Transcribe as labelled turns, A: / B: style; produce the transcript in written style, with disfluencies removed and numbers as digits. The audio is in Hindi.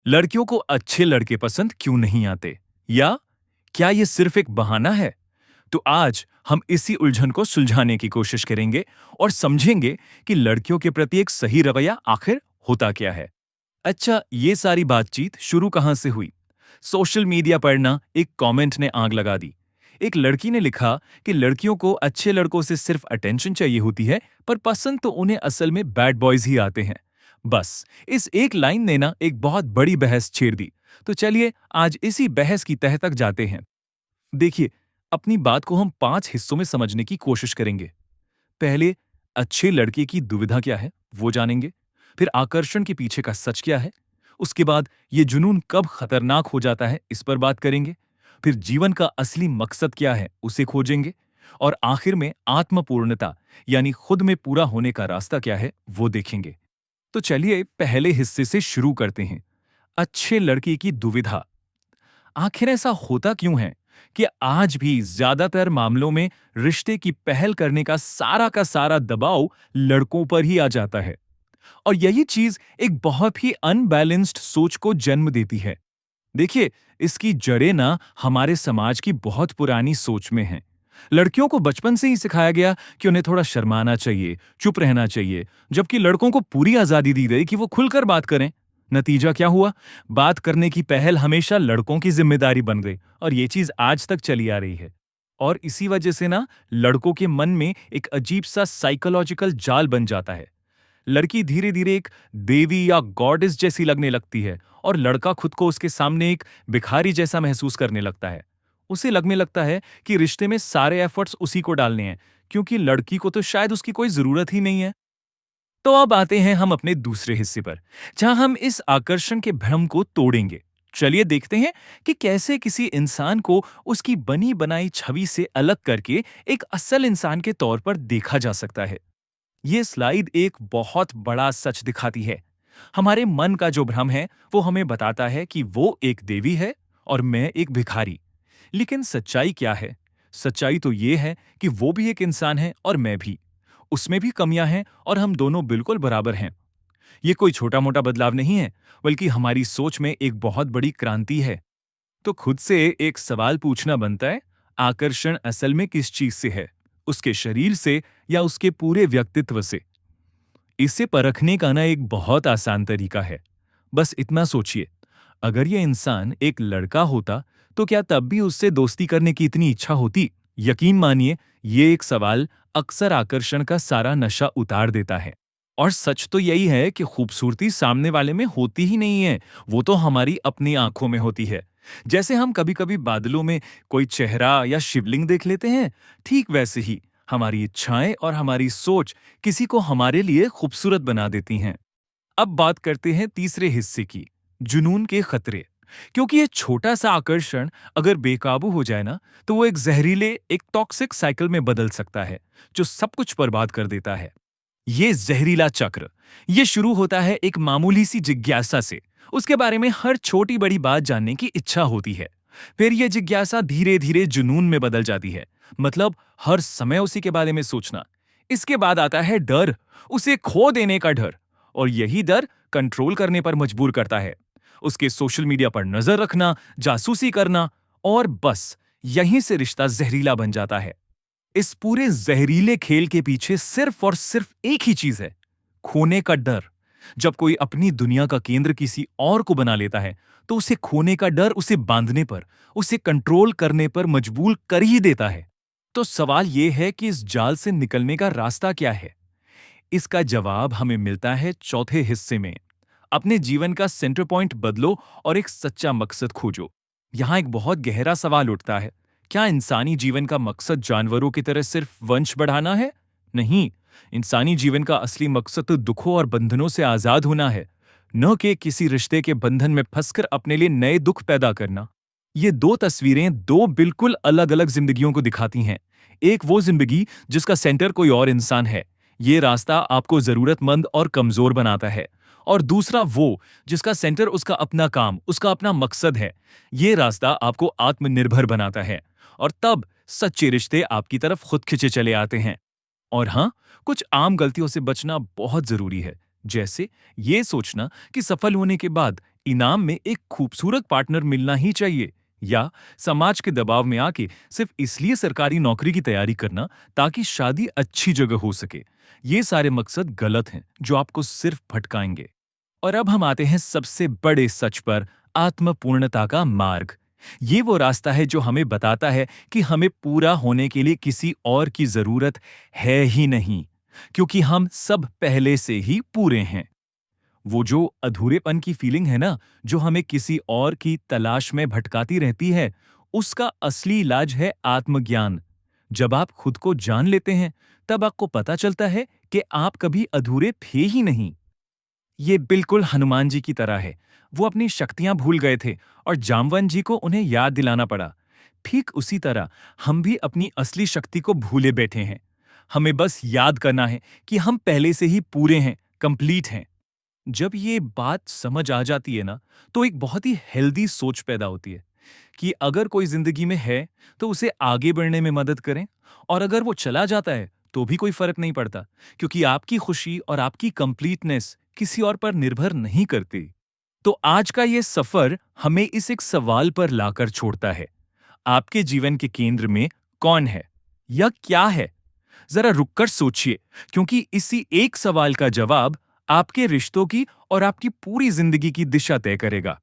A: लड़कियों को अच्छे लड़के पसंद क्यों नहीं आते? या क्या ये सिर्फ एक बहाना है? तो आज हम इसी उलझन को सुलझाने की कोशिश करेंगे और समझेंगे कि लड़कियों के प्रति एक सही रवैया आखिर होता क्या है। अच्छा, ये सारी बातचीत शुरू कहां से हुई? सोशल मीडिया पर ना एक कमेंट ने आग लगा दी। एक लड़की ने लिखा कि लड़कियों को अच्छे लड़कों से सिर्फ अटेंशन चाहिए होती है, पर पसंद तो उन्हें असल में बैड बॉयज ही आते हैं। बस इस एक लाइन ने ना एक बहुत बड़ी बहस छेड़ दी। तो चलिए आज इसी बहस की तह तक जाते हैं। देखिए, अपनी बात को हम 5 हिस्सों में समझने की कोशिश करेंगे। पहले, अच्छे लड़के की दुविधा क्या है, वो जानेंगे। फिर आकर्षण के पीछे का सच क्या है। उसके बाद ये जुनून कब खतरनाक हो जाता है, इस पर बात करेंगे। फिर जीवन का असली मकसद क्या है, उसे खोजेंगे। और आखिर में आत्मपूर्णता यानी खुद में पूरा होने का रास्ता क्या है, वो देखेंगे। तो चलिए पहले हिस्से से शुरू करते हैं। अच्छे लड़के की दुविधा। आखिर ऐसा होता क्यों है कि आज भी ज्यादातर मामलों में रिश्ते की पहल करने का सारा दबाव लड़कों पर ही आ जाता है। और यही चीज एक बहुत ही अनबैलेंस्ड सोच को जन्म देती है। देखिए, इसकी जड़ें ना हमारे समाज की बहुत पुरानी सोच में हैं। लड़कियों को बचपन से ही सिखाया गया कि उन्हें थोड़ा शर्माना चाहिए, चुप रहना चाहिए, जबकि लड़कों को पूरी आजादी दी गई कि वो खुलकर बात करें। नतीजा क्या हुआ? बात करने की पहल हमेशा लड़कों की जिम्मेदारी बन गई और ये चीज आज तक चली आ रही है। और इसी वजह से ना लड़कों के मन में एक अजीब सा साइकोलॉजिकल जाल बन जाता है। लड़की धीरे धीरे एक देवी या गॉडेस जैसी लगने लगती है और लड़का खुद को उसके सामने एक भिखारी जैसा महसूस करने लगता है। उसे लगने लगता है कि रिश्ते में सारे एफर्ट्स उसी को डालने हैं, क्योंकि लड़की को तो शायद उसकी कोई जरूरत ही नहीं है। तो अब आते हैं हम अपने दूसरे हिस्से पर, जहां हम इस आकर्षण के भ्रम को तोड़ेंगे। चलिए देखते हैं कि कैसे किसी इंसान को उसकी बनी बनाई छवि से अलग करके एक असल इंसान के तौर पर देखा जा सकता है। ये स्लाइड एक बहुत बड़ा सच दिखाती है। हमारे मन का जो भ्रम है वो हमें बताता है कि वो एक देवी है और मैं एक भिखारी। लेकिन सच्चाई क्या है? सच्चाई तो ये है कि वो भी एक इंसान है और मैं भी। उसमें भी कमियां हैं और हम दोनों बिल्कुल बराबर हैं। ये कोई छोटा मोटा बदलाव नहीं है, बल्कि हमारी सोच में एक बहुत बड़ी क्रांति है। तो खुद से एक सवाल पूछना बनता है, आकर्षण असल में किस चीज से है? उसके शरीर से या उसके पूरे व्यक्तित्व से? इसे परखने का ना एक बहुत आसान तरीका है। बस इतना सोचिए, अगर ये इंसान एक लड़का होता तो क्या तब भी उससे दोस्ती करने की इतनी इच्छा होती? यकीन मानिए, ये एक सवाल अक्सर आकर्षण का सारा नशा उतार देता है। और सच तो यही है कि खूबसूरती सामने वाले में होती ही नहीं है, वो तो हमारी अपनी आंखों में होती है। जैसे हम कभी-कभी बादलों में कोई चेहरा या शिवलिंग देख लेते हैं, ठीक वैसे ही हमारी इच्छाएं और हमारी सोच किसी को हमारे लिए खूबसूरत बना देती हैं। अब बात करते हैं तीसरे हिस्से की, जुनून के खतरे। क्योंकि ये छोटा सा आकर्षण अगर बेकाबू हो जाए ना, तो वो एक जहरीले, एक टॉक्सिक साइकिल में बदल सकता है, जो सब कुछ बर्बाद कर देता है। ये जहरीला चक्र, ये शुरू होता है एक मामूली सी जिज्ञासा से। उसके बारे में हर छोटी बड़ी बात जानने की इच्छा होती है। फिर यह जिज्ञासा धीरे धीरे जुनून में बदल जाती है। मतलब हर समय उसी के बारे में सोचना। इसके बाद आता है डर, उसे खो देने का डर। और यही डर कंट्रोल करने पर मजबूर करता है। उसके सोशल मीडिया पर नजर रखना, जासूसी करना, और बस यहीं से रिश्ता जहरीला बन जाता है। इस पूरे जहरीले खेल के पीछे सिर्फ और सिर्फ एक ही चीज है, खोने का डर। जब कोई अपनी दुनिया का केंद्र किसी और को बना लेता है, तो उसे खोने का डर उसे बांधने पर, उसे कंट्रोल करने पर मजबूर कर ही देता है। तो सवाल यह है कि इस जाल से निकलने का रास्ता क्या है? इसका जवाब हमें मिलता है चौथे हिस्से में। अपने जीवन का सेंटर पॉइंट बदलो और एक सच्चा मकसद खोजो। यहां एक बहुत गहरा सवाल उठता है, क्या इंसानी जीवन का मकसद जानवरों की तरह सिर्फ वंश बढ़ाना है? नहीं, इंसानी जीवन का असली मकसद तो दुखों और बंधनों से आजाद होना है, न कि किसी रिश्ते के बंधन में फंसकर अपने लिए नए दुख पैदा करना। ये दो तस्वीरें दो बिल्कुल अलग अलग जिंदगियों को दिखाती हैं। एक वो जिंदगी जिसका सेंटर कोई और इंसान है, ये रास्ता आपको जरूरतमंद और कमजोर बनाता है। और दूसरा वो जिसका सेंटर उसका अपना काम, उसका अपना मकसद है, ये रास्ता आपको आत्मनिर्भर बनाता है। और तब सच्चे रिश्ते आपकी तरफ खुद खिंचे चले आते हैं। और हाँ, कुछ आम गलतियों से बचना बहुत जरूरी है। जैसे ये सोचना कि सफल होने के बाद इनाम में एक खूबसूरत पार्टनर मिलना ही चाहिए, या समाज के दबाव में आके सिर्फ इसलिए सरकारी नौकरी की तैयारी करना ताकि शादी अच्छी जगह हो सके। ये सारे मकसद गलत हैं जो आपको सिर्फ भटकाएंगे। और अब हम आते हैं सबसे बड़े सच पर, आत्मपूर्णता का मार्ग। ये वो रास्ता है जो हमें बताता है कि हमें पूरा होने के लिए किसी और की जरूरत है ही नहीं, क्योंकि हम सब पहले से ही पूरे हैं। वो जो अधूरेपन की फीलिंग है ना, जो हमें किसी और की तलाश में भटकाती रहती है, उसका असली इलाज है आत्मज्ञान। जब आप खुद को जान लेते हैं, तब आपको पता चलता है कि आप कभी अधूरे थे ही नहीं। ये बिल्कुल हनुमान जी की तरह है। वो अपनी शक्तियां भूल गए थे और जामवंत जी को उन्हें याद दिलाना पड़ा। ठीक उसी तरह हम भी अपनी असली शक्ति को भूले बैठे हैं। हमें बस याद करना है कि हम पहले से ही पूरे हैं, कंप्लीट हैं। जब ये बात समझ आ जाती है ना, तो एक बहुत ही हेल्दी सोच पैदा होती है कि अगर कोई जिंदगी में है, तो उसे आगे बढ़ने में मदद करें, और अगर वो चला जाता है, तो भी कोई फर्क नहीं पड़ता, क्योंकि आपकी खुशी और आपकी कंप्लीटनेस किसी और पर निर्भर नहीं करती। तो आज का ये सफर हमें इस एक सवाल पर लाकर छोड़ता है, आपके जीवन के केंद्र में कौन है या क्या है? जरा रुककर सोचिए, क्योंकि इसी एक सवाल का जवाब आपके रिश्तों की और आपकी पूरी जिंदगी की दिशा तय करेगा।